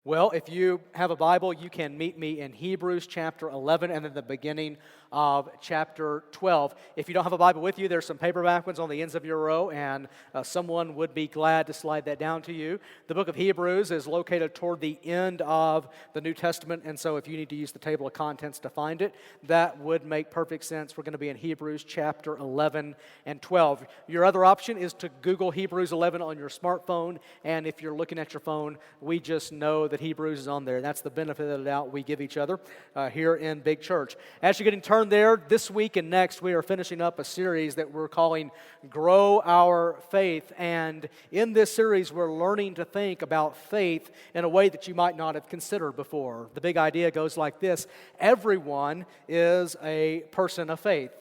Well, if you have a Bible, you can meet me in Hebrews chapter 11 and then the beginning of chapter 12. If you don't have a Bible with you, there's some paperback ones on the ends of your row, and someone would be glad to slide that down to you. The book of Hebrews is located toward the end of the New Testament, and so if you need to use the table of contents to find it, that would make perfect sense. We're going to be in Hebrews chapter 11 and 12. Your other option is to Google Hebrews 11 on your smartphone, and if you're looking at your phone, we just know that Hebrews is on there. That's the benefit of the doubt we give each other here in Big Church. As you're getting turned there, this week and next, we are finishing up a series that we're calling Grow Our Faith. And in this series, we're learning to think about faith in a way that you might not have considered before. The big idea goes like this: everyone is a person of faith.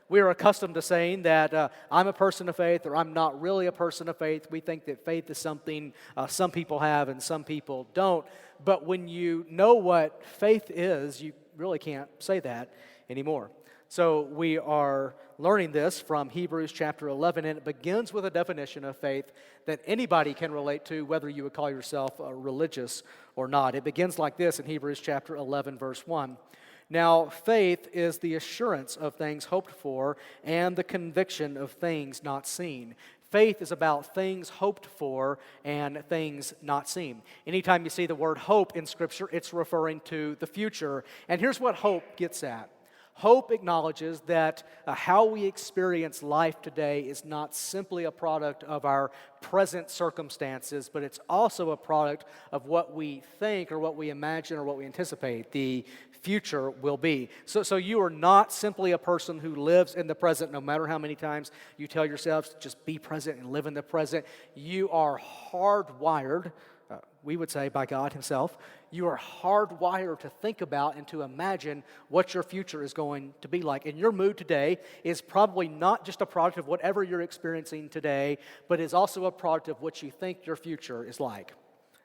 We are accustomed to saying that I'm a person of faith or I'm not really a person of faith. We think that faith is something some people have and some people don't. But when you know what faith is, you really can't say that anymore. So we are learning this from Hebrews chapter 11, and it begins with a definition of faith that anybody can relate to, whether you would call yourself religious or not. It begins like this in Hebrews chapter 11, verse 1. Now, faith is the assurance of things hoped for and the conviction of things not seen. Faith is about things hoped for and things not seen. Anytime you see the word hope in Scripture, it's referring to the future. And here's what hope gets at. Hope acknowledges that how we experience life today is not simply a product of our present circumstances, but it's also a product of what we think or what we imagine or what we anticipate the future will be. So you are not simply a person who lives in the present, no matter how many times you tell yourselves, just be present and live in the present. You are hardwired, we would say by God Himself, you are hardwired to think about and to imagine what your future is going to be like. And your mood today is probably not just a product of whatever you're experiencing today, but is also a product of what you think your future is like.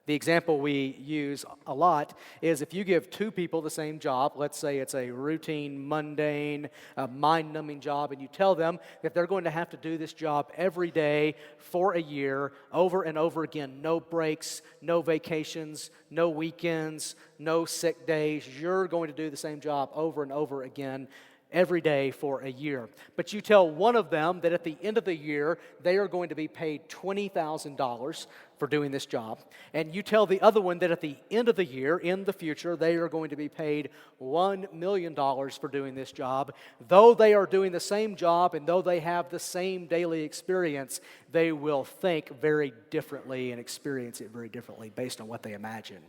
The example we use a lot is if you give two people the same job, let's say it's a routine, mundane, mind-numbing job, and you tell them that they're going to have to do this job every day for a year, over and over again, no breaks, no vacations, no weekends, no sick days. You're going to do the same job over and over again every day for a year. But you tell one of them that at the end of the year, they are going to be paid $20,000 for doing this job. And you tell the other one that at the end of the year, in the future, they are going to be paid $1 million for doing this job. Though they are doing the same job and though they have the same daily experience, they will think very differently and experience it very differently based on what they imagine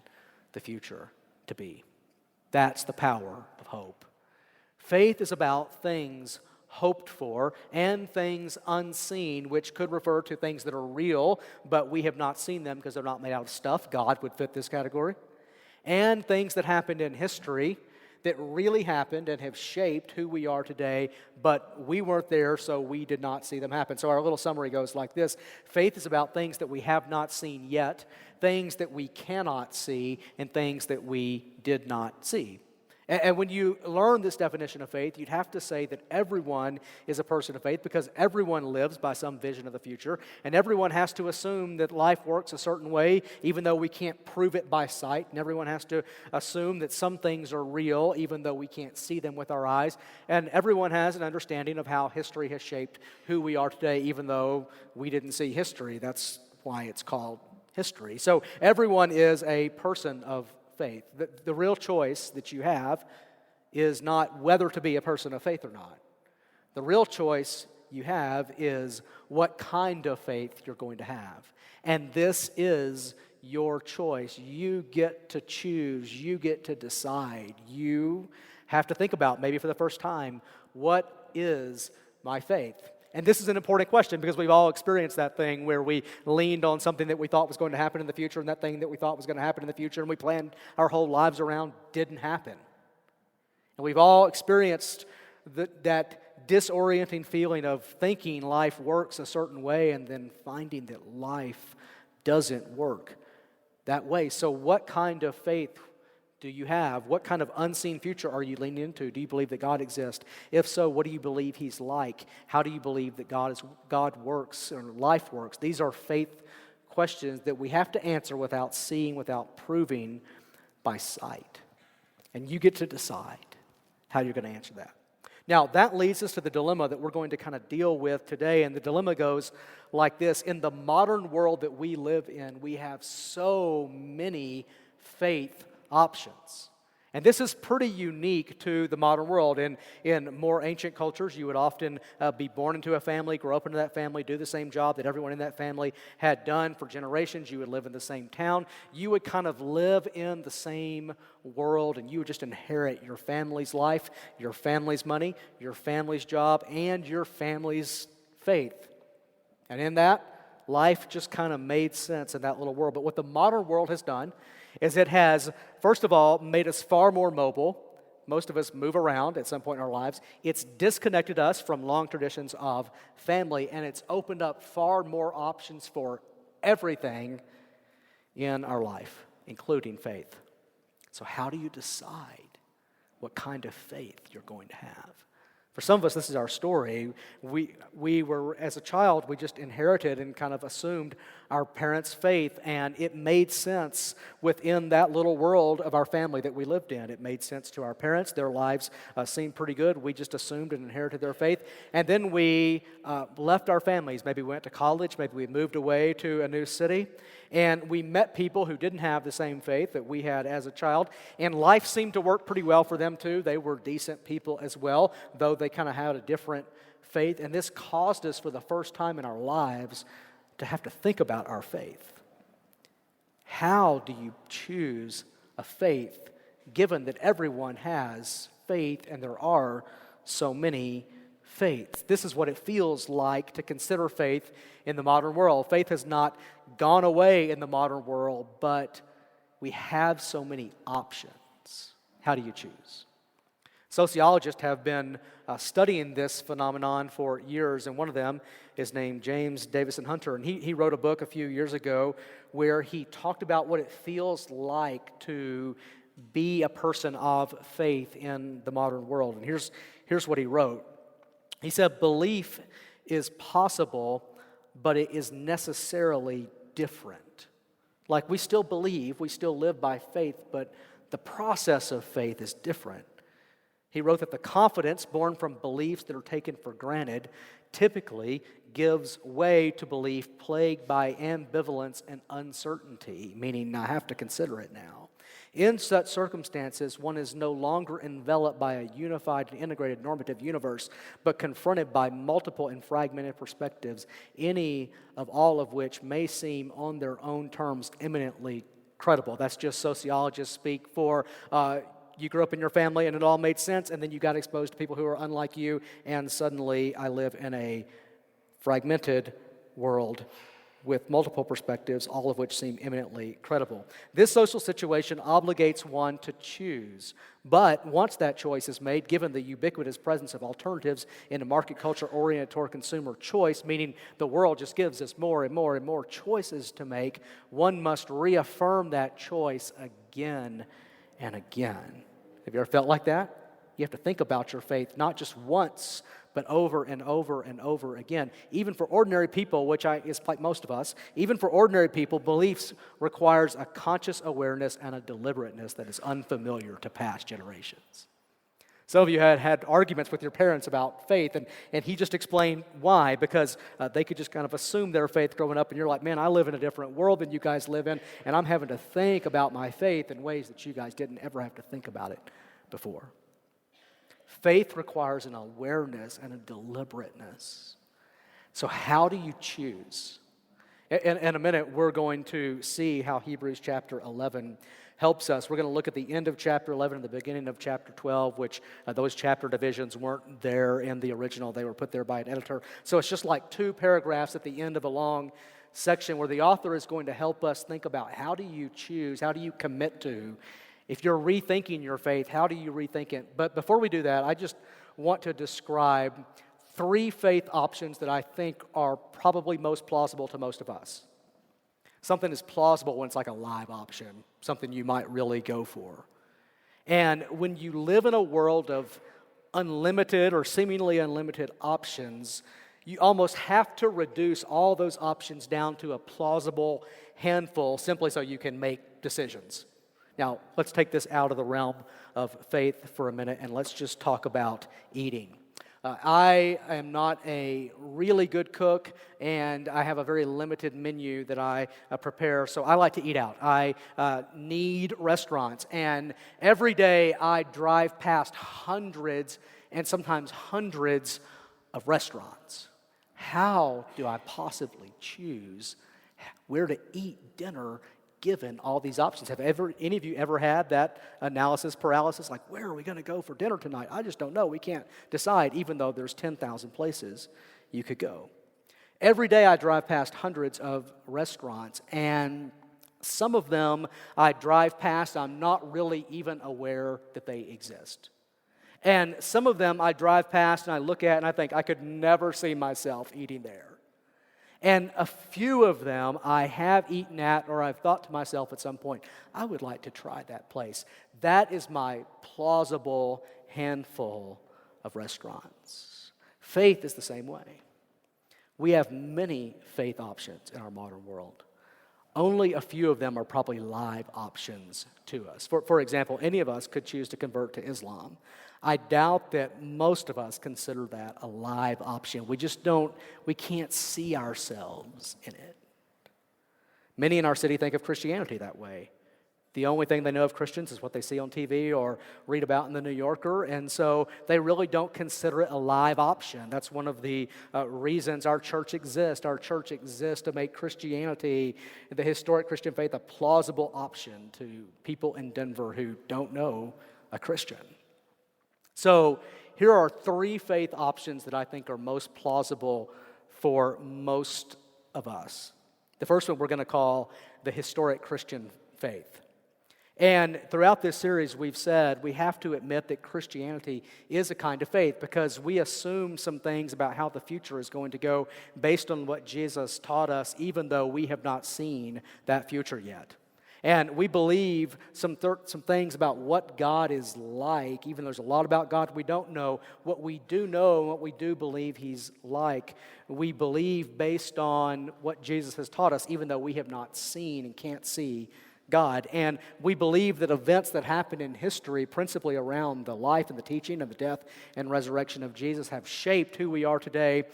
the future to be. That's the power of hope. Faith is about things hoped for and things unseen, which could refer to things that are real, but we have not seen them because they're not made out of stuff. God would fit this category. And things that happened in history that really happened and have shaped who we are today, but we weren't there, so we did not see them happen. So our little summary goes like this. Faith is about things that we have not seen yet, things that we cannot see, and things that we did not see. And when you learn this definition of faith, you'd have to say that everyone is a person of faith because everyone lives by some vision of the future, and everyone has to assume that life works a certain way, even though we can't prove it by sight, and everyone has to assume that some things are real, even though we can't see them with our eyes, and everyone has an understanding of how history has shaped who we are today, even though we didn't see history. That's why it's called history. So everyone is a person of faith. The real choice that you have is not whether to be a person of faith or not. The real choice you have is what kind of faith you're going to have. And this is your choice. You get to choose. You get to decide. You have to think about, maybe for the first time, what is my faith? And this is an important question because we've all experienced that thing where we leaned on something that we thought was going to happen in the future, and that thing that we thought was going to happen in the future and we planned our whole lives around didn't happen. And we've all experienced that disorienting feeling of thinking life works a certain way and then finding that life doesn't work that way. So what kind of faith do you have? What kind of unseen future are you leaning into? Do you believe that God exists? If so, what do you believe He's like? How do you believe that God works or life works? These are faith questions that we have to answer without seeing, without proving by sight. And you get to decide how you're going to answer that. Now, that leads us to the dilemma that we're going to kind of deal with today. And the dilemma goes like this. In the modern world that we live in, we have so many faith options. And this is pretty unique to the modern world. In more ancient cultures, you would often be born into a family, grow up into that family, do the same job that everyone in that family had done for generations. You would live in the same town. You would kind of live in the same world, and you would just inherit your family's life, your family's money, your family's job, and your family's faith. And in that, life just kind of made sense in that little world. But what the modern world has done is it has, first of all, made us far more mobile. Most of us move around at some point in our lives. It's disconnected us from long traditions of family, and it's opened up far more options for everything in our life, including faith. So how do you decide what kind of faith you're going to have? For some of us, this is our story. We were, as a child, we just inherited and kind of assumed our parents' faith, and it made sense within that little world of our family that we lived in. It made sense to our parents. Their lives seemed pretty good. We just assumed and inherited their faith. And then we left our families. Maybe we went to college. Maybe we moved away to a new city. And we met people who didn't have the same faith that we had as a child. And life seemed to work pretty well for them too. They were decent people as well, though they kind of had a different faith. And this caused us for the first time in our lives to have to think about our faith. How do you choose a faith given that everyone has faith and there are so many faiths? This is what it feels like to consider faith in the modern world. Faith has not gone away in the modern world, but we have so many options. How do you choose? Sociologists have been studying this phenomenon for years, and one of them is named James Davison Hunter, and he wrote a book a few years ago where he talked about what it feels like to be a person of faith in the modern world. And here's what he wrote. He said, "Belief is possible, but it is necessarily different." Like, we still believe, we still live by faith, but the process of faith is different. He wrote that the confidence born from beliefs that are taken for granted typically gives way to belief plagued by ambivalence and uncertainty, meaning I have to consider it now. In such circumstances, one is no longer enveloped by a unified and integrated normative universe, but confronted by multiple and fragmented perspectives, any of all of which may seem on their own terms eminently credible. That's just sociologists speak for you grew up in your family and it all made sense, and then you got exposed to people who are unlike you, and suddenly I live in a fragmented world with multiple perspectives, all of which seem eminently credible. This social situation obligates one to choose, but once that choice is made, given the ubiquitous presence of alternatives in a market culture oriented toward consumer choice, meaning the world just gives us more and more and more choices to make, one must reaffirm that choice again and again. Have you ever felt like that? You have to think about your faith not just once, but over and over and over again. Even for ordinary people, which is like most of us, even for ordinary people, beliefs requires a conscious awareness and a deliberateness that is unfamiliar to past generations. Some of you had arguments with your parents about faith, and he just explained why, because they could just kind of assume their faith growing up, and you're like, man, I live in a different world than you guys live in, and I'm having to think about my faith in ways that you guys didn't ever have to think about it before. Faith requires an awareness and a deliberateness. So how do you choose? In a minute, we're going to see how Hebrews chapter 11 helps us. We're going to look at the end of chapter 11 and the beginning of chapter 12, which those chapter divisions weren't there in the original. They were put there by an editor. So it's just like two paragraphs at the end of a long section where the author is going to help us think about how do you choose, how do you commit to. If you're rethinking your faith, how do you rethink it? But before we do that, I just want to describe three faith options that I think are probably most plausible to most of us. Something is plausible when it's like a live option, something you might really go for. And when you live in a world of unlimited or seemingly unlimited options, You almost have to reduce all those options down to a plausible handful simply so you can make decisions. Now, let's take this out of the realm of faith for a minute and let's just talk about eating. I am not a really good cook, and I have a very limited menu that I prepare, so I like to eat out. I need restaurants, and every day I drive past hundreds and sometimes hundreds of restaurants. How do I possibly choose where to eat dinner given all these options? Have any of you ever had that analysis paralysis? Like, where are we going to go for dinner tonight? I just don't know. We can't decide, even though there's 10,000 places you could go. Every day I drive past hundreds of restaurants, and some of them I drive past, I'm not really even aware that they exist. And some of them I drive past and I look at and I think I could never see myself eating there. And a few of them I have eaten at, or I've thought to myself at some point, I would like to try that place. That is my plausible handful of restaurants. Faith is the same way. We have many faith options in our modern world. Only a few of them are probably live options to us. For example, any of us could choose to convert to Islam. I doubt that most of us consider that a live option. We can't see ourselves in it. Many in our city think of Christianity that way. The only thing they know of Christians is what they see on TV or read about in the New Yorker, and so they really don't consider it a live option. That's one of the reasons our church exists. Our church exists to make Christianity, the historic Christian faith, a plausible option to people in Denver who don't know a Christian. So here are three faith options that I think are most plausible for most of us. The first one we're going to call the historic Christian faith. And throughout this series, we've said we have to admit that Christianity is a kind of faith because we assume some things about how the future is going to go based on what Jesus taught us, even though we have not seen that future yet. And we believe some things about what God is like, even though there's a lot about God we don't know. What we do know and what we do believe He's like, we believe based on what Jesus has taught us, even though we have not seen and can't see God. And we believe that events that happen in history, principally around the life and the teaching and the death and resurrection of Jesus, have shaped who we are today,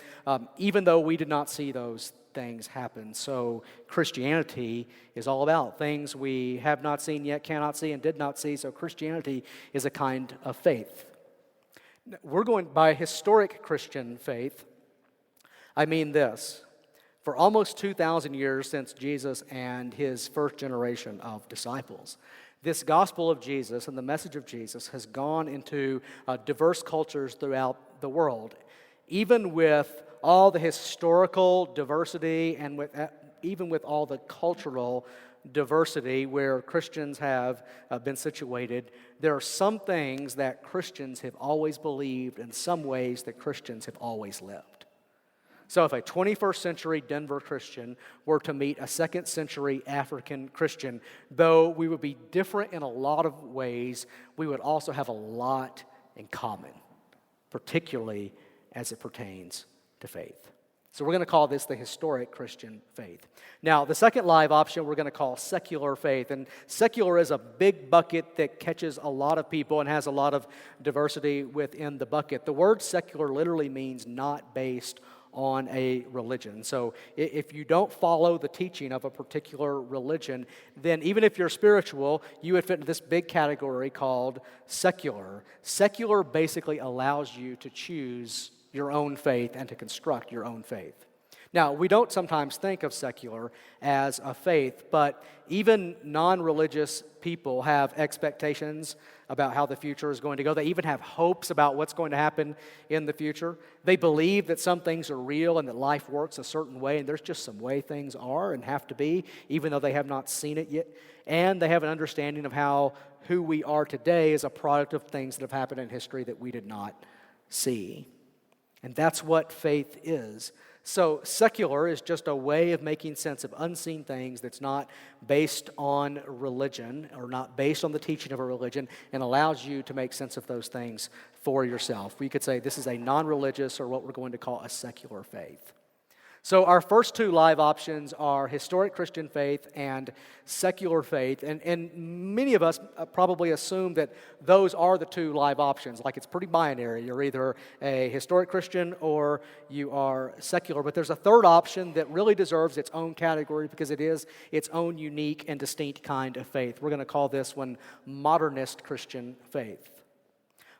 even though we did not see those things happen. So Christianity is all about things we have not seen yet, cannot see, and did not see. So Christianity is a kind of faith. We're going by historic Christian faith. I mean this. For almost 2,000 years since Jesus and his first generation of disciples, this gospel of Jesus and the message of Jesus has gone into diverse cultures throughout the world, even with all the historical diversity and even with all the cultural diversity where Christians have been situated. There are some things that Christians have always believed and some ways that Christians have always lived. So if a 21st century Denver Christian were to meet a 2nd century African Christian, though we would be different in a lot of ways, we would also have a lot in common, particularly as it pertains to faith. So we're going to call this the historic Christian faith. Now, the second live option we're going to call secular faith. And secular is a big bucket that catches a lot of people and has a lot of diversity within the bucket. The word secular literally means not based on a religion. So if you don't follow the teaching of a particular religion, then even if you're spiritual, you would fit into this big category called secular. Secular basically allows you to choose your own faith and to construct your own faith. Now, we don't sometimes think of secular as a faith, but even non-religious people have expectations about how the future is going to go. They even have hopes about what's going to happen in the future. They believe that some things are real and that life works a certain way, and there's just some way things are and have to be, even though they have not seen it yet. And they have an understanding of how who we are today is a product of things that have happened in history that we did not see. And that's what faith is. So secular is just a way of making sense of unseen things that's not based on religion or not based on the teaching of a religion and allows you to make sense of those things for yourself. We could say this is a non-religious or what we're going to call a secular faith. So our first two live options are historic Christian faith and secular faith. And many of us probably assume that those are the two live options. Like it's pretty binary. You're either a historic Christian or you are secular. But there's a third option that really deserves its own category because it is its own unique and distinct kind of faith. We're going to call this one modernist Christian faith.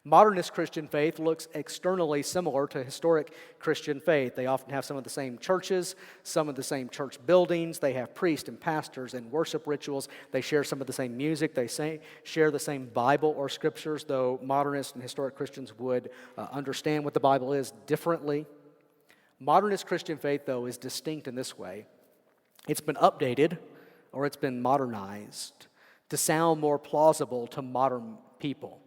Modernist Christian faith looks externally similar to historic Christian faith. They often have some of the same churches, some of the same church buildings. They have priests and pastors and worship rituals. They share some of the same music. They share the same Bible or scriptures, though modernist and historic Christians would understand what the Bible is differently. Modernist Christian faith, though, is distinct in this way. It's been updated or it's been modernized to sound more plausible to modern people.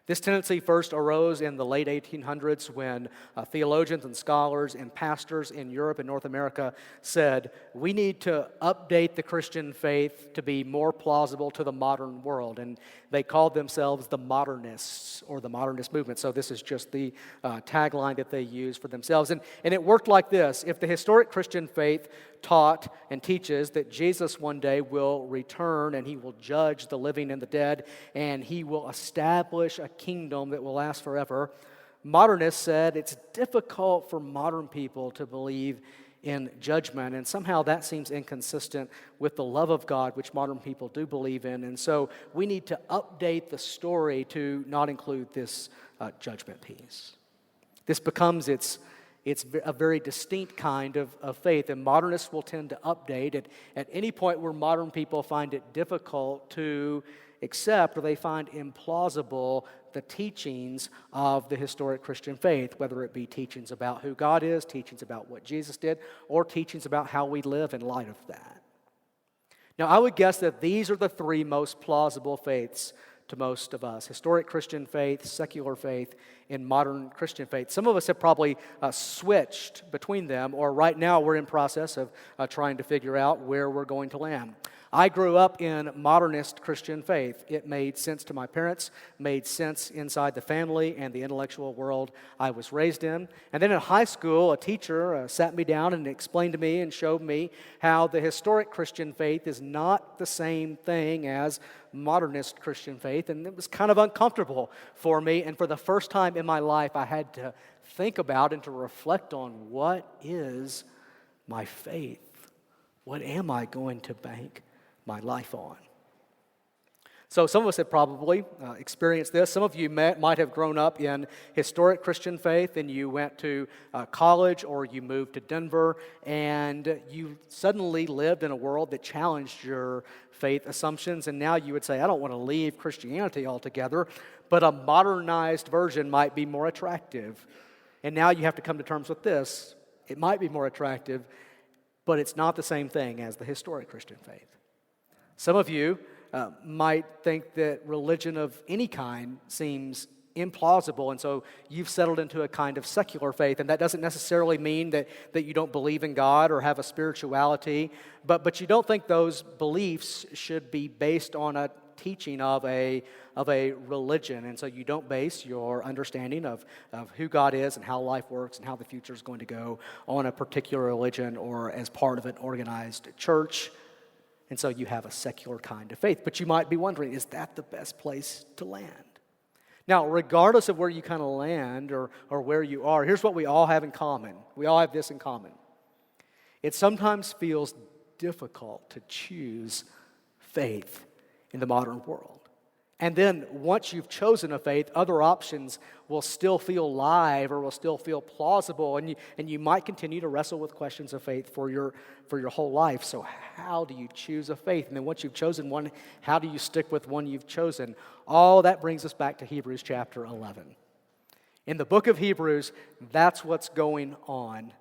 This tendency first arose in the late 1800s when theologians and scholars and pastors in Europe and North America said, we need to update the Christian faith to be more plausible to the modern world. And they called themselves the modernists or the modernist movement. So this is just the tagline that they used for themselves. And it worked like this. If the historic Christian faith taught and teaches that Jesus one day will return and he will judge the living and the dead and he will establish a kingdom that will last forever, modernists said it's difficult for modern people to believe in judgment, and somehow that seems inconsistent with the love of God, which modern people do believe in, and so we need to update the story to not include this judgment piece. This becomes it's a very distinct kind of faith, and modernists will tend to update it at any point where modern people find it difficult to accept or they find implausible the teachings of the historic Christian faith, whether it be teachings about who God is, teachings about what Jesus did, or teachings about how we live in light of that. Now, I would guess that these are the three most plausible faiths to most of us: historic Christian faith, secular faith, and modern Christian faith. Some of us have probably switched between them, or right now we're in process of trying to figure out where we're going to land. I grew up in modernist Christian faith. It made sense to my parents, made sense inside the family and the intellectual world I was raised in. And then in high school, a teacher sat me down and explained to me and showed me how the historic Christian faith is not the same thing as modernist Christian faith. And it was kind of uncomfortable for me. And for the first time in my life, I had to think about and to reflect on what is my faith? What am I going to bank my life on? So some of us have probably experienced this. Some of you might have grown up in historic Christian faith and you went to college or you moved to Denver and you suddenly lived in a world that challenged your faith assumptions, and now you would say, I don't want to leave Christianity altogether, but a modernized version might be more attractive. And now you have to come to terms with this. It might be more attractive, but it's not the same thing as the historic Christian faith. Some of you might think that religion of any kind seems implausible, and so you've settled into a kind of secular faith, and that doesn't necessarily mean that you don't believe in God or have a spirituality, but you don't think those beliefs should be based on a teaching of a religion, and so you don't base your understanding of who God is and how life works and how the future is going to go on a particular religion or as part of an organized church. And so you have a secular kind of faith. But you might be wondering, is that the best place to land? Now, regardless of where you kind of land or where you are, here's what we all have in common. We all have this in common. It sometimes feels difficult to choose faith in the modern world. And then once you've chosen a faith, other options will still feel live or will still feel plausible, and you might continue to wrestle with questions of faith for your whole life. So how do you choose a faith? And then once you've chosen one, how do you stick with one you've chosen? All that brings us back to Hebrews chapter 11. In the book of Hebrews, that's what's going on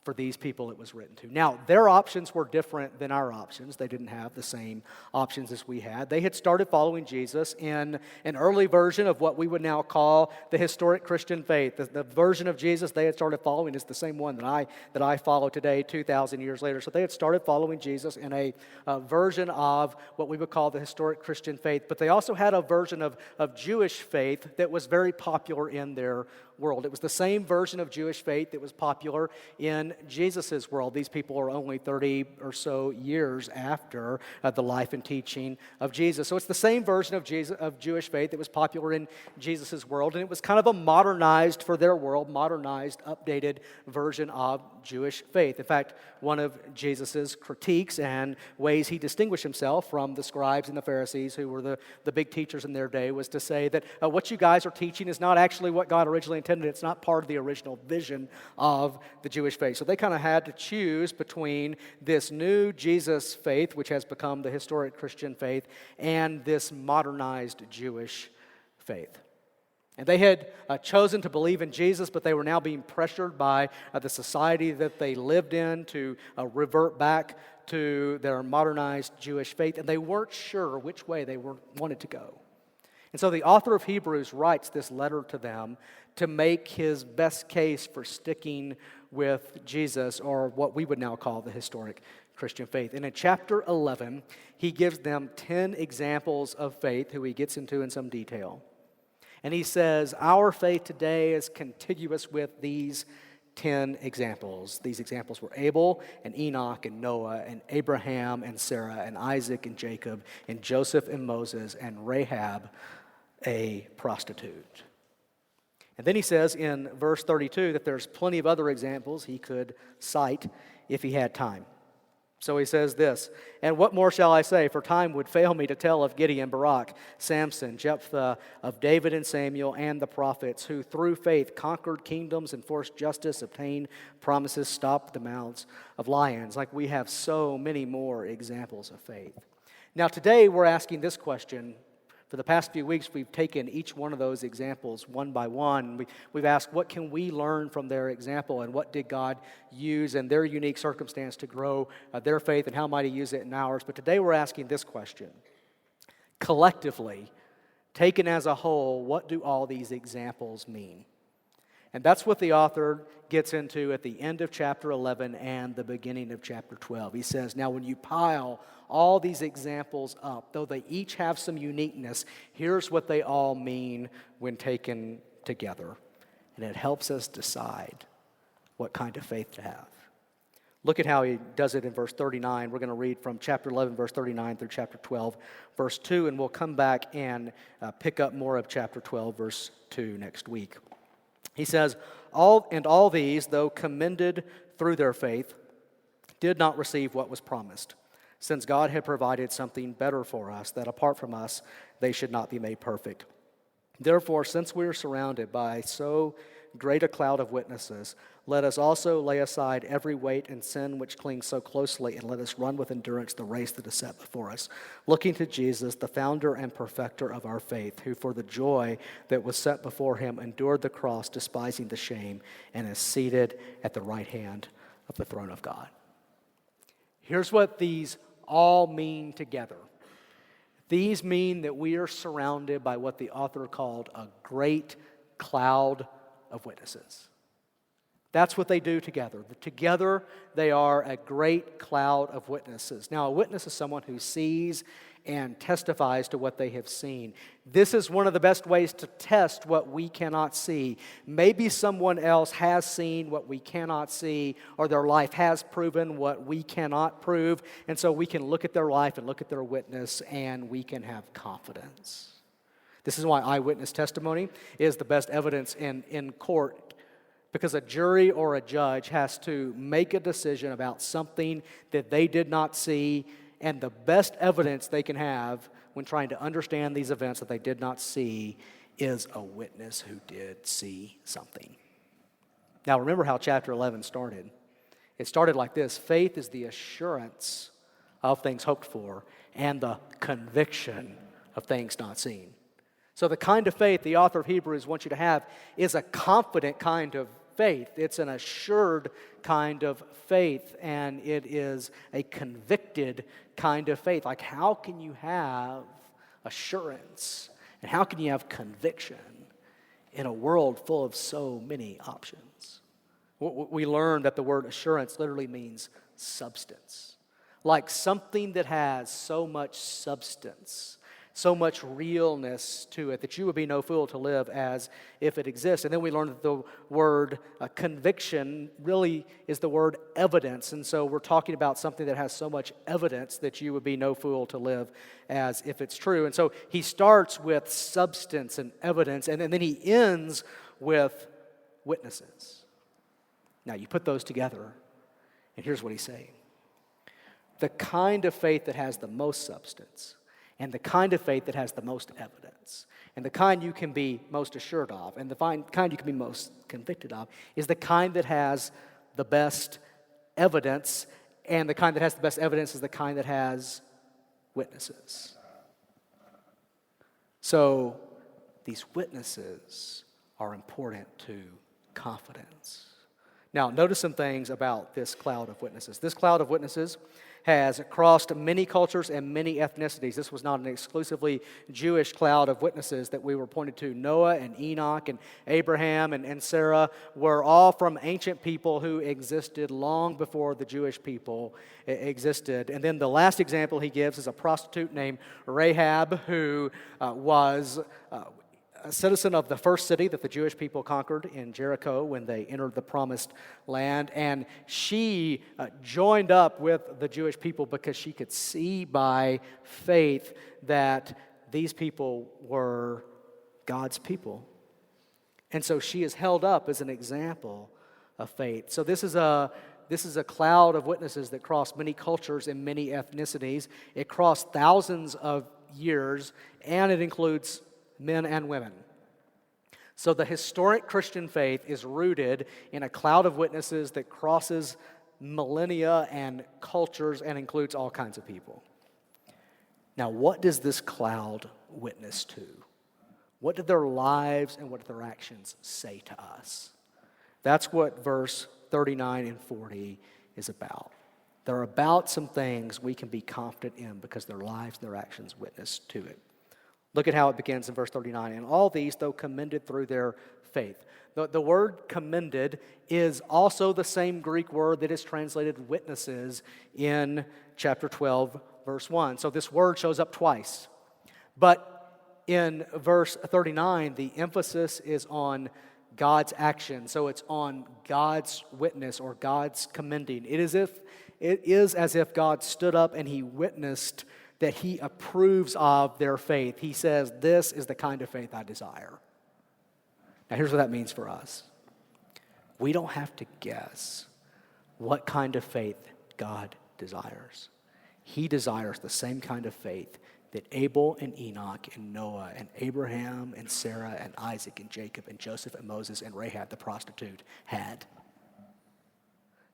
for these people it was written to. Now, their options were different than our options. They didn't have the same options as we had. They had started following Jesus in an early version of what we would now call the historic Christian faith. The version of Jesus they had started following is the same one that I follow today, 2,000 years later. So they had started following Jesus in a version of what we would call the historic Christian faith. But they also had a version of Jewish faith that was very popular in their world. It was the same version of Jewish faith that was popular in Jesus' world. These people are only 30 or so years after the life and teaching of Jesus. So it's the same version of Jewish faith that was popular in Jesus' world, and it was kind of a modernized, for their world, modernized, updated version of Jewish faith. In fact, one of Jesus' critiques and ways he distinguished himself from the scribes and the Pharisees, who were the big teachers in their day, was to say that what you guys are teaching is not actually what God originally intended. It's not part of the original vision of the Jewish faith. So they kind of had to choose between this new Jesus faith, which has become the historic Christian faith, and this modernized Jewish faith. And they had chosen to believe in Jesus, but they were now being pressured by the society that they lived in to revert back to their modernized Jewish faith, and they weren't sure which way they wanted to go. And so the author of Hebrews writes this letter to them to make his best case for sticking with Jesus, or what we would now call the historic Christian faith. And in chapter 11, he gives them 10 examples of faith, who he gets into in some detail. And he says, our faith today is contiguous with these 10 examples. These examples were Abel and Enoch and Noah and Abraham and Sarah and Isaac and Jacob and Joseph and Moses and Rahab, a prostitute. And then he says in verse 32 that there's plenty of other examples he could cite if he had time. So he says this, and what more shall I say? For time would fail me to tell of Gideon, Barak, Samson, Jephthah, of David and Samuel, and the prophets, who through faith conquered kingdoms, enforced justice, obtained promises, stopped the mouths of lions. Like, we have so many more examples of faith. Now today we're asking this question. For the past few weeks, we've taken each one of those examples one by one. We've asked, what can we learn from their example, and what did God use in their unique circumstance to grow their faith, and how might he use it in ours? But today we're asking this question. Collectively, taken as a whole, what do all these examples mean? And that's what the author gets into at the end of chapter 11 and the beginning of chapter 12. He says, now when you pile all these examples up, though they each have some uniqueness, here's what they all mean when taken together. And it helps us decide what kind of faith to have. Look at how he does it in verse 39. We're going to read from chapter 11, verse 39 through chapter 12, verse 2, and we'll come back and pick up more of chapter 12, verse 2 next week. He says, all these, though commended through their faith, did not receive what was promised, since God had provided something better for us, that apart from us they should not be made perfect. Therefore, since we are surrounded by so great a cloud of witnesses, let us also lay aside every weight and sin which clings so closely, and let us run with endurance the race that is set before us, looking to Jesus, the founder and perfecter of our faith, who for the joy that was set before him endured the cross, despising the shame, and is seated at the right hand of the throne of God. Here's what these all mean together. These mean that we are surrounded by what the author called a great cloud of witnesses. That's what they do together. Together, they are a great cloud of witnesses. Now, a witness is someone who sees and testifies to what they have seen. This is one of the best ways to test what we cannot see. Maybe someone else has seen what we cannot see, or their life has proven what we cannot prove, and so we can look at their life and look at their witness, and we can have confidence. This is why eyewitness testimony is the best evidence in court, because a jury or a judge has to make a decision about something that they did not see, and the best evidence they can have when trying to understand these events that they did not see is a witness who did see something. Now remember how chapter 11 started. It started like this: faith is the assurance of things hoped for and the conviction of things not seen. So the kind of faith the author of Hebrews wants you to have is a confident kind of faith. It's an assured kind of faith, and it is a convicted kind of faith. Like, how can you have assurance and how can you have conviction in a world full of so many options? We learned that the word assurance literally means substance. Like something that has so much substance, so much realness to it, that you would be no fool to live as if it exists. And then we learned that the word conviction really is the word evidence. And so we're talking about something that has so much evidence that you would be no fool to live as if it's true. And so he starts with substance and evidence, and then he ends with witnesses. Now you put those together, and here's what he's saying. The kind of faith that has the most substance, and the kind of faith that has the most evidence, and the kind you can be most assured of, and the kind you can be most convicted of, is the kind that has the best evidence, and the kind that has the best evidence is the kind that has witnesses. So these witnesses are important to confidence. Now, notice some things about this cloud of witnesses. This cloud of witnesses has crossed many cultures and many ethnicities. This was not an exclusively Jewish cloud of witnesses that we were pointed to. Noah and Enoch and Abraham and Sarah were all from ancient people who existed long before the Jewish people existed. And then the last example he gives is a prostitute named Rahab, who was a citizen of the first city that the Jewish people conquered in Jericho when they entered the promised land. And she joined up with the Jewish people because she could see by faith that these people were God's people. And so she is held up as an example of faith. So this is a cloud of witnesses that crossed many cultures and many ethnicities. It crossed thousands of years, and it includes men and women. So the historic Christian faith is rooted in a cloud of witnesses that crosses millennia and cultures and includes all kinds of people. Now, what does this cloud witness to? What do their lives and what do their actions say to us? That's what verse 39 and 40 is about. They're about some things we can be confident in because their lives and their actions witness to it. Look at how it begins in verse 39. And all these, though commended through their faith. The word commended is also the same Greek word that is translated witnesses in chapter 12, verse 1. So this word shows up twice. But in verse 39, the emphasis is on God's action. So it's on God's witness or God's commending. It is as if God stood up and he witnessed that he approves of their faith. He says, this is the kind of faith I desire. Now here's what that means for us. We don't have to guess what kind of faith God desires. He desires the same kind of faith that Abel and Enoch and Noah and Abraham and Sarah and Isaac and Jacob and Joseph and Moses and Rahab the prostitute had.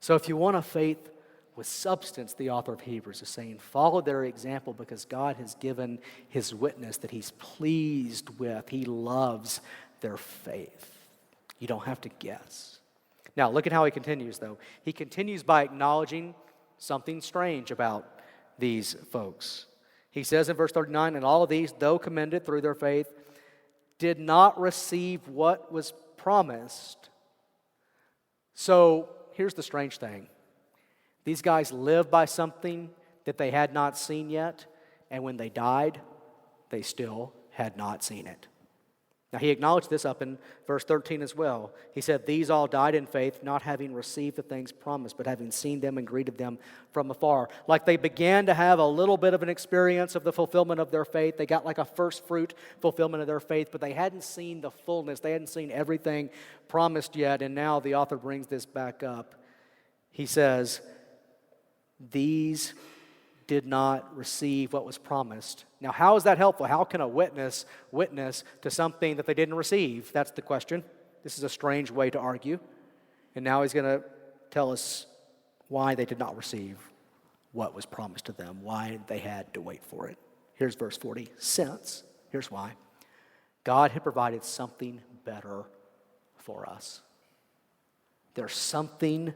So if you want a faith with substance, the author of Hebrews is saying, follow their example because God has given his witness that he's pleased with. He loves their faith. You don't have to guess. Now, look at how he continues, though. He continues by acknowledging something strange about these folks. He says in verse 39, and all of these, though commended through their faith, did not receive what was promised. So, here's the strange thing. These guys lived by something that they had not seen yet, and when they died, they still had not seen it. Now, he acknowledged this up in verse 13 as well. He said, these all died in faith, not having received the things promised, but having seen them and greeted them from afar. Like they began to have a little bit of an experience of the fulfillment of their faith. They got like a first fruit fulfillment of their faith, but they hadn't seen the fullness. They hadn't seen everything promised yet, and now the author brings this back up. He says, these did not receive what was promised. Now, how is that helpful? How can a witness to something that they didn't receive? That's the question. This is a strange way to argue. And now he's going to tell us why they did not receive what was promised to them, why they had to wait for it. Here's verse 40. Since, here's why. God had provided something better for us. There's something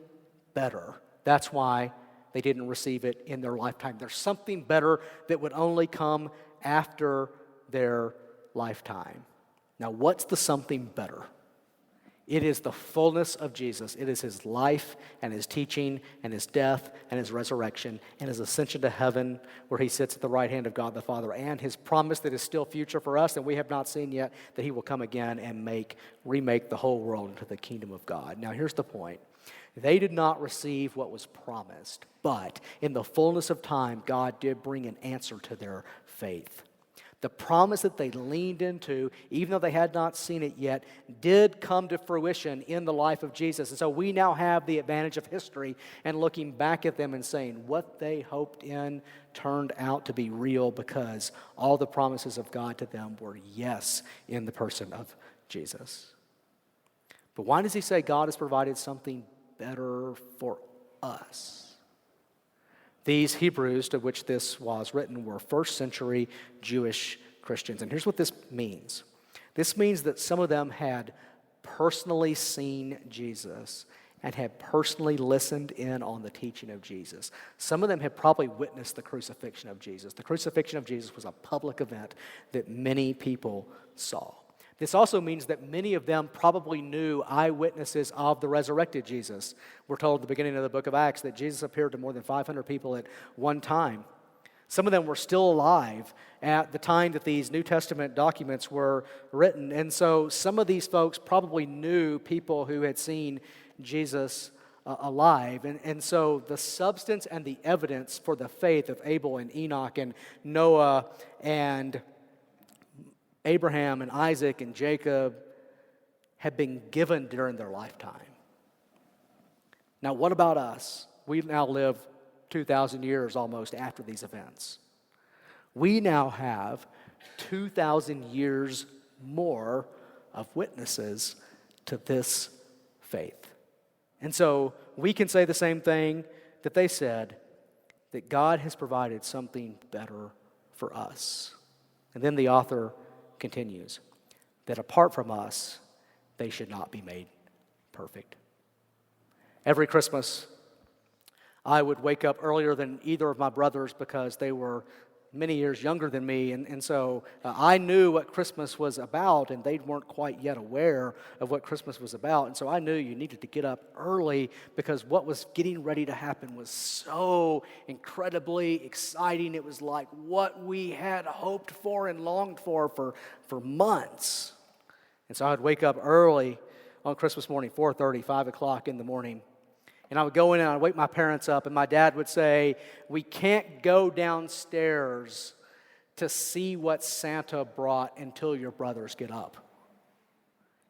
better. That's why they didn't receive it in their lifetime. There's something better that would only come after their lifetime. Now, what's the something better? It is the fullness of Jesus. It is his life and his teaching and his death and his resurrection and his ascension to heaven where he sits at the right hand of God the Father, and his promise that is still future for us and we have not seen yet, that he will come again and remake the whole world into the kingdom of God. Now here's the point. They did not receive what was promised, but in the fullness of time, God did bring an answer to their faith. The promise that they leaned into, even though they had not seen it yet, did come to fruition in the life of Jesus. And so we now have the advantage of history and looking back at them and saying what they hoped in turned out to be real because all the promises of God to them were yes in the person of Jesus. But why does he say God has provided something better for us? These Hebrews to which this was written were first century Jewish Christians. And here's what this means. This means that some of them had personally seen Jesus and had personally listened in on the teaching of Jesus. Some of them had probably witnessed the crucifixion of Jesus. The crucifixion of Jesus was a public event that many people saw. This also means that many of them probably knew eyewitnesses of the resurrected Jesus. We're told at the beginning of the book of Acts that Jesus appeared to more than 500 people at one time. Some of them were still alive at the time that these New Testament documents were written. And so some of these folks probably knew people who had seen Jesus alive. And so the substance and the evidence for the faith of Abel and Enoch and Noah and Abraham and Isaac and Jacob had been given during their lifetime. Now, what about us? We now live 2,000 years almost after these events. We now have 2,000 years more of witnesses to this faith. And so we can say the same thing that they said, that God has provided something better for us. And then the author continues, that apart from us, they should not be made perfect. Every Christmas, I would wake up earlier than either of my brothers because they were many years younger than me, and so I knew what Christmas was about, and they weren't quite yet aware of what Christmas was about, and so I knew you needed to get up early because what was getting ready to happen was so incredibly exciting. It was like what we had hoped for and longed for months. And so I would wake up early on Christmas morning, 4:30, 5 o'clock in the morning, and I would go in and I'd wake my parents up, and my dad would say, "We can't go downstairs to see what Santa brought until your brothers get up."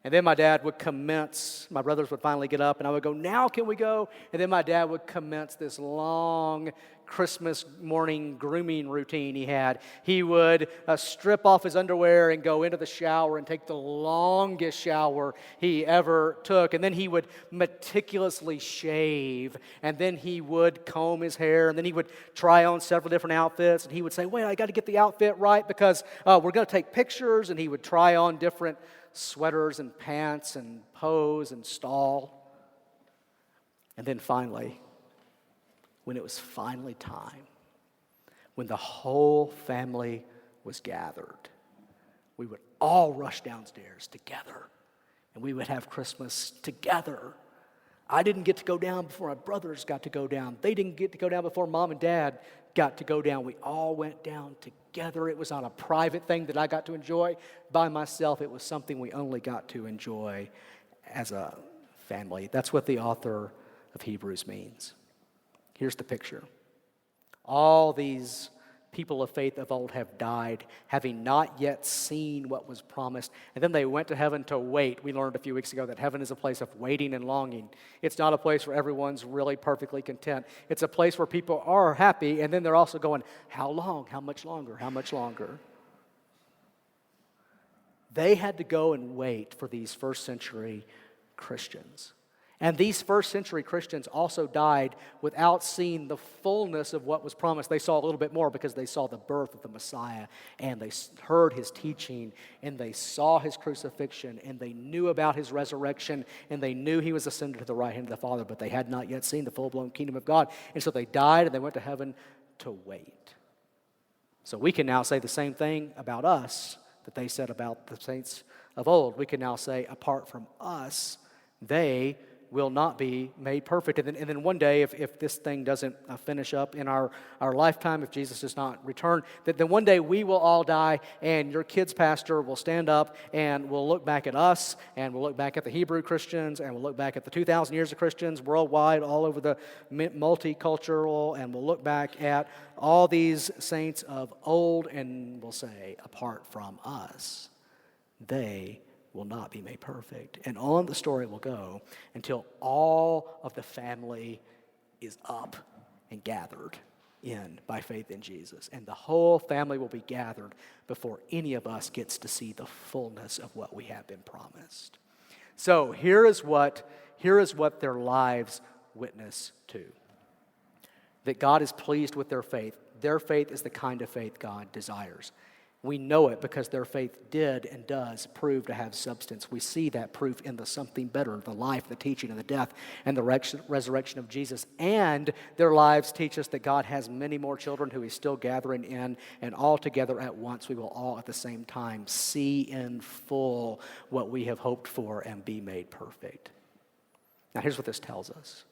And then my dad would commence, my brothers would finally get up, and I would go, "Now can we go?" And then my dad would commence this long Christmas morning grooming routine he had. He would strip off his underwear and go into the shower and take the longest shower he ever took. And then he would meticulously shave, and then he would comb his hair, and then he would try on several different outfits, and he would say, "Wait, I got to get the outfit right because we're going to take pictures," and he would try on different sweaters and pants and pose and stall. And then finally, when it was finally time, when the whole family was gathered, we would all rush downstairs together, and we would have Christmas together. I didn't get to go down before my brothers got to go down. They didn't get to go down before mom and dad got to go down. We all went down together. It was not a private thing that I got to enjoy by myself. It was something we only got to enjoy as a family. That's what the author of Hebrews means. Here's the picture. All these people of faith of old have died, having not yet seen what was promised. And then they went to heaven to wait. We learned a few weeks ago that heaven is a place of waiting and longing. It's not a place where everyone's really perfectly content. It's a place where people are happy, and then they're also going, how long? How much longer? How much longer? They had to go and wait for these first century Christians. And these first century Christians also died without seeing the fullness of what was promised. They saw a little bit more because they saw the birth of the Messiah, and they heard his teaching, and they saw his crucifixion, and they knew about his resurrection, and they knew he was ascended to the right hand of the Father, but they had not yet seen the full-blown kingdom of God. And so they died, and they went to heaven to wait. So we can now say the same thing about us that they said about the saints of old. We can now say, apart from us, they will not be made perfect. And then one day, if this thing doesn't finish up in our lifetime, if Jesus does not return, then one day we will all die, and your kids' pastor will stand up and will look back at us, and we'll look back at the Hebrew Christians, and we'll look back at the 2,000 years of Christians worldwide, all over the multicultural, and we'll look back at all these saints of old, and we'll say, apart from us, they will not be made perfect. And on the story will go until all of the family is up and gathered in by faith in Jesus. And the whole family will be gathered before any of us gets to see the fullness of what we have been promised. So here is what their lives witness to. That God is pleased with their faith. Their faith is the kind of faith God desires. We know it because their faith did and does prove to have substance. We see that proof in the something better, the life, the teaching, and the death, and the resurrection of Jesus. And their lives teach us that God has many more children who he's still gathering in, and all together at once we will all at the same time see in full what we have hoped for and be made perfect. Now here's what this tells us.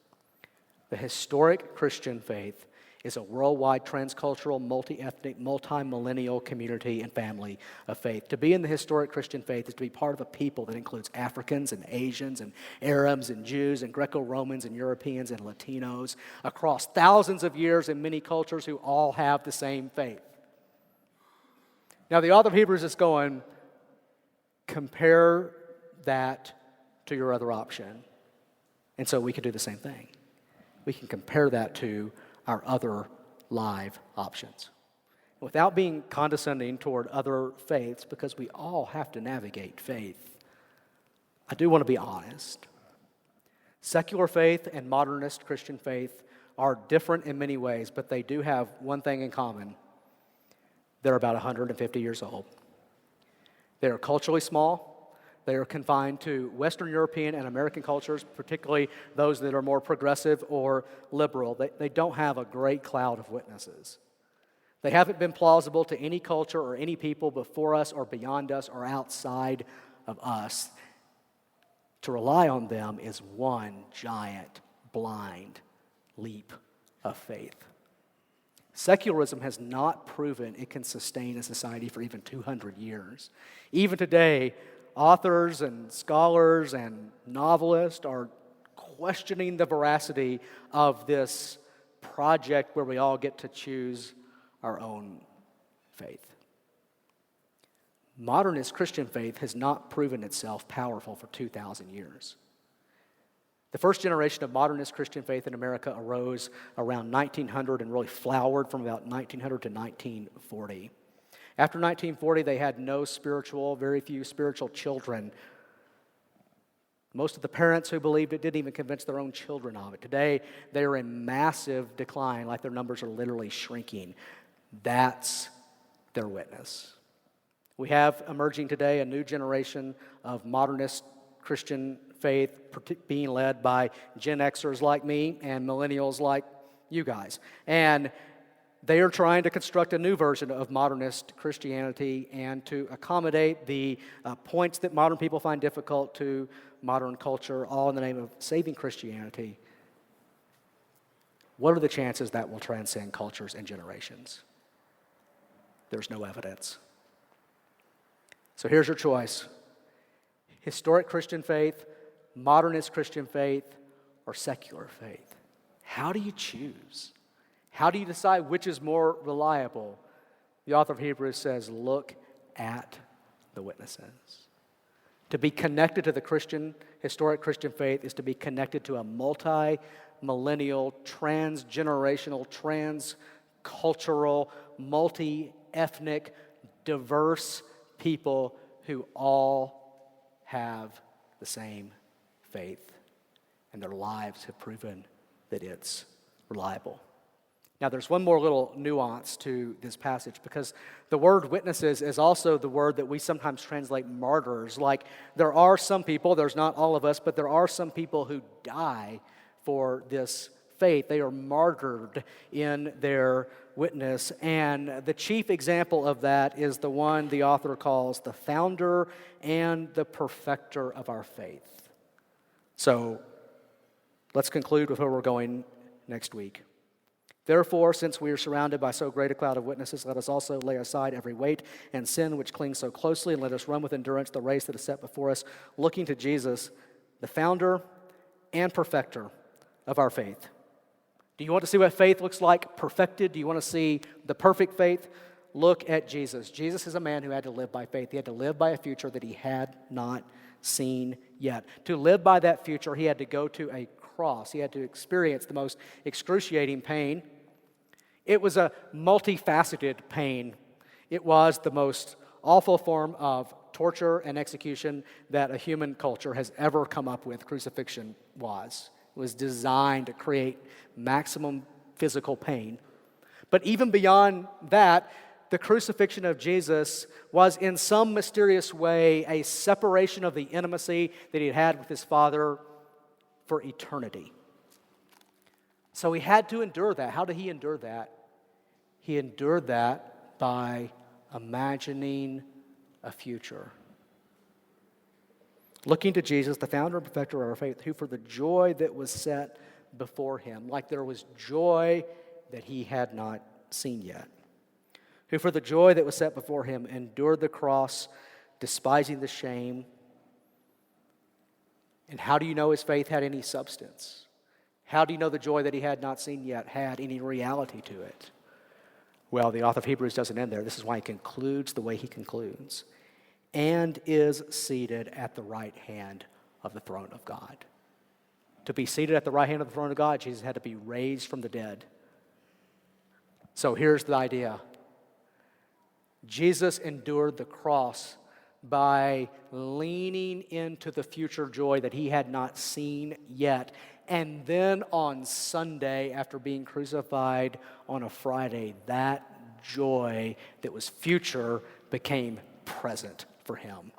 The historic Christian faith is a worldwide, transcultural, multi-ethnic, multi-millennial community and family of faith. To be in the historic Christian faith is to be part of a people that includes Africans and Asians and Arabs and Jews and Greco-Romans and Europeans and Latinos across thousands of years and many cultures who all have the same faith. Now the author of Hebrews is going, compare that to your other option. And so we can do the same thing. We can compare that to our other live options. Without being condescending toward other faiths, because we all have to navigate faith, I do want to be honest. Secular faith and modernist Christian faith are different in many ways, but they do have one thing in common. They're about 150 years old. They are culturally small. They are confined to Western European and American cultures, particularly those that are more progressive or liberal. They don't have a great cloud of witnesses. They haven't been plausible to any culture or any people before us or beyond us or outside of us. To rely on them is one giant, blind leap of faith. Secularism has not proven it can sustain a society for even 200 years. Even today, authors and scholars and novelists are questioning the veracity of this project where we all get to choose our own faith. Modernist Christian faith has not proven itself powerful for 2,000 years. The first generation of modernist Christian faith in America arose around 1900 and really flowered from about 1900 to 1940. After 1940, they had very few spiritual children. Most of the parents who believed it didn't even convince their own children of it. Today, they are in massive decline, like their numbers are literally shrinking. That's their witness. We have emerging today a new generation of modernist Christian faith being led by Gen Xers like me and millennials like you guys. And they are trying to construct a new version of modernist Christianity and to accommodate the points that modern people find difficult to modern culture, all in the name of saving Christianity. What are the chances that will transcend cultures and generations? There's no evidence. So here's your choice. Historic Christian faith, modernist Christian faith, or secular faith. How do you choose? How do you decide which is more reliable? The author of Hebrews says, look at the witnesses. To be connected to the historic Christian faith is to be connected to a multi-millennial, trans-generational, trans-cultural, multi-ethnic, diverse people who all have the same faith and their lives have proven that it's reliable. Now, there's one more little nuance to this passage, because the word witnesses is also the word that we sometimes translate martyrs. Like, there are some people, there's not all of us, but there are some people who die for this faith. They are martyred in their witness. And the chief example of that is the one the author calls the founder and the perfecter of our faith. So, let's conclude with where we're going next week. Therefore, since we are surrounded by so great a cloud of witnesses, let us also lay aside every weight and sin which clings so closely, and let us run with endurance the race that is set before us, looking to Jesus, the founder and perfecter of our faith. Do you want to see what faith looks like perfected? Do you want to see the perfect faith? Look at Jesus. Jesus is a man who had to live by faith. He had to live by a future that he had not seen yet. To live by that future, he had to go to a cross. He had to experience the most excruciating pain. It was a multifaceted pain. It was the most awful form of torture and execution that a human culture has ever come up with. Crucifixion was. It was designed to create maximum physical pain. But even beyond that, the crucifixion of Jesus was in some mysterious way a separation of the intimacy that he had with his Father for eternity. So he had to endure that. How did he endure that? He endured that by imagining a future. Looking to Jesus, the founder and perfecter of our faith, who for the joy that was set before him, like there was joy that he had not seen yet, who for the joy that was set before him endured the cross, despising the shame. And how do you know his faith had any substance? How do you know the joy that he had not seen yet had any reality to it? Well, the author of Hebrews doesn't end there. This is why he concludes the way he concludes. And is seated at the right hand of the throne of God. To be seated at the right hand of the throne of God, Jesus had to be raised from the dead. So here's the idea. Jesus endured the cross by leaning into the future joy that he had not seen yet. And then on Sunday, after being crucified on a Friday, that joy that was future became present for him.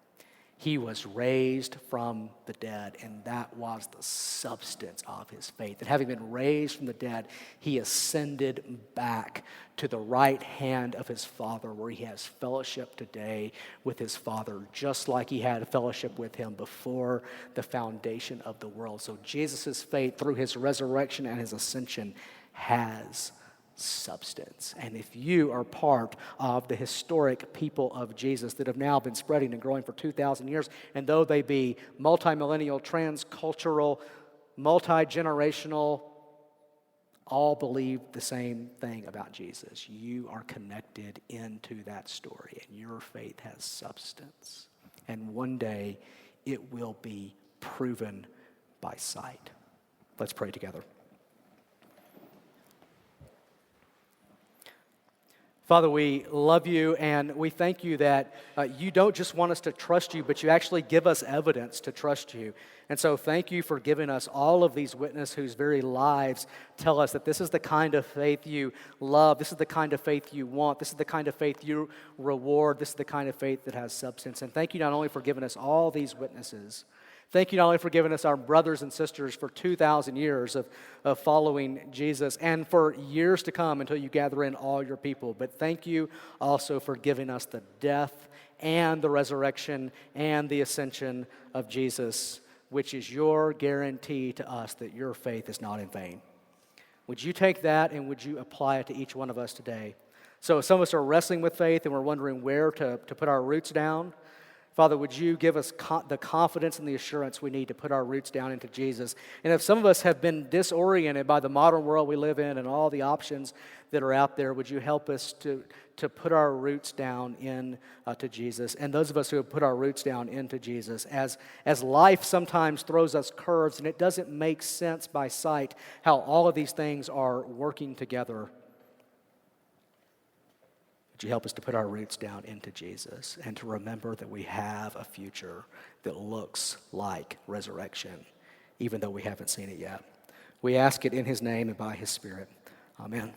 He was raised from the dead, and that was the substance of his faith. And having been raised from the dead, he ascended back to the right hand of his Father, where he has fellowship today with his Father, just like he had fellowship with him before the foundation of the world. So Jesus' faith, through his resurrection and his ascension, has substance. And if you are part of the historic people of Jesus that have now been spreading and growing for 2,000 years, and though they be multimillennial, transcultural, multi-generational, all believe the same thing about Jesus. You are connected into that story, and your faith has substance. And one day, it will be proven by sight. Let's pray together. Father, we love you, and we thank you that you don't just want us to trust you, but you actually give us evidence to trust you. And so thank you for giving us all of these witnesses whose very lives tell us that this is the kind of faith you love, this is the kind of faith you want, this is the kind of faith you reward, this is the kind of faith that has substance. And thank you not only for giving us all these witnesses, thank you not only for giving us our brothers and sisters for 2,000 years of following Jesus and for years to come until you gather in all your people, but thank you also for giving us the death and the resurrection and the ascension of Jesus, which is your guarantee to us that your faith is not in vain. Would you take that and would you apply it to each one of us today? So some of us are wrestling with faith and we're wondering where to put our roots down. Father, would you give us the confidence and the assurance we need to put our roots down into Jesus? And if some of us have been disoriented by the modern world we live in and all the options that are out there, would you help us to put our roots down into Jesus? And those of us who have put our roots down into Jesus, as life sometimes throws us curves and it doesn't make sense by sight how all of these things are working together, would you help us to put our roots down into Jesus and to remember that we have a future that looks like resurrection even though we haven't seen it yet. We ask it in his name and by his Spirit. Amen.